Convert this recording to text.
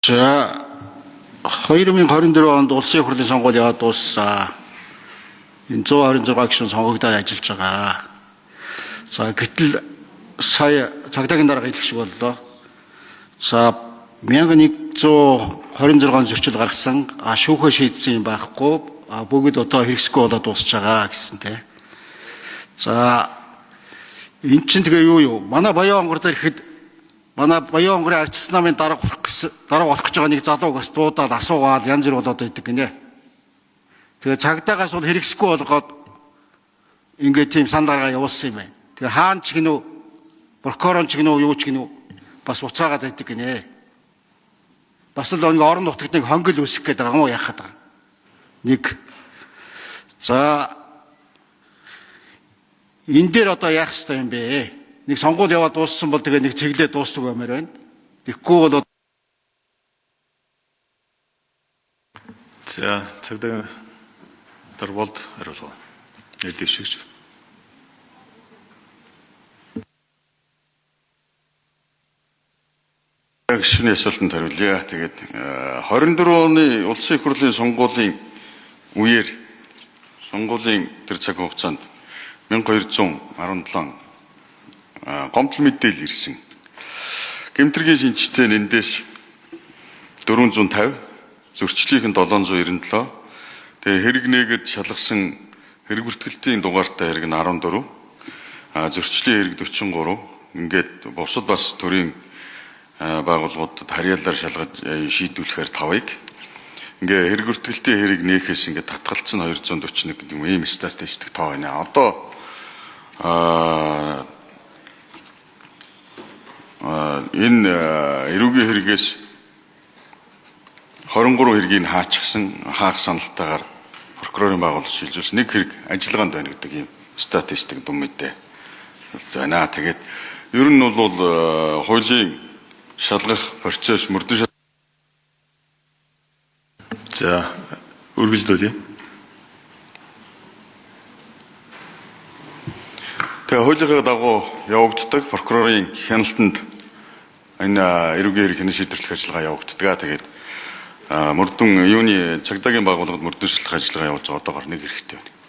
자, 2024 онд улсын хурлын сонгуул яваад дууссан. Энэ 126 гишүүн сонгогдоод ажиллаж байгаа. За, гэтэл сая цагдаагийн дарга хэлэх шиг боллоо. За, 1126 зөрчил гаргасан, шүүхөө шийдсэн юм байхгүй, бүгд одоо хэрэгсэхгүй болоод дуусч байгаа гэсэнтэй. За, эн чинь тэгээ юу? Манай Баян онгор дээр ихэд манай Баян онгорын арчилсан намын дарга болох гэж байгаа нэг залууг бас дуудаад асуугаад янз бүр болоод байдаг гинэ. Тэгээ цагдаагаас бол хэрэгсэхгүй болгоод ингээд тийм санал гаргаа явуулсан юм байна. Тэгээ хаан ч гинүү, прокурор ч гинүү, юу ч гинүү бас уцаагаад байдаг гинэ. Бас л нэг орон нутагт нэг хонгил үсэх гээд байгаа юм уу яах гээд байгаа. Нэг. За энэ дээр одоо яах ёстой юм бэ? Нэг сонгуул яваад дууссан бол тэгээ нэг цэглээ дуустдаг баймаар байна. Тэгэхгүй бол за цагдаа дарболд хариулга. Нэрлэгшигч. Гишүүний асуултанд хариулъя. Тэгээд 24 оны улсын их хурлын сонгуулийн үеэр сонгуулийн тэр цаг хугацаанд 1217 гомдол мэдээлэл ирсэн. Гэмтргийн шинжтэй нэндээс 450, зөрчлийнх нь 797, тэгээ хэрэг нэгэд шалгасан хэрэг бүртгэлтийн дугаартай хэрэг нь 14, зөрчлийн хэрэг 43, ингээд бусад бас төрийн байгууллагуудад харьяалаар шалгаж шийдвэрлэхээр 5-ыг, ингээ хэрэг бүртгэлтийн хэрэг нээхээс ингээд татгалцсан 241 гэдэг ийм статистик тоо байна. Одоо энэ эрүүгийн хэрэгээс 23 хэргийг хаах саналтайгаар прокурорын байгууллагч шилжүүлсэн нэг хэрэг ажиллагаанд байна гэдэг ийм статистик дүн мэдээ байна. Тэгээд ер нь бол хуулийн шалгах процесс мөрдөн За үргэлжлүүлье. тэгээ хуулийнхаа дагуу явагддаг прокурорын хяналтанд энэ эрүүгийн хэрэг хянан шийдвэрлэх ажиллагаа явагддаг. Тэгээд мөрдөн юуны цагдаагийн байгууллагад мөрдөн шалгах ажиллагаа явуулж байгаа одоогоор нэг хэрэгтэй байна.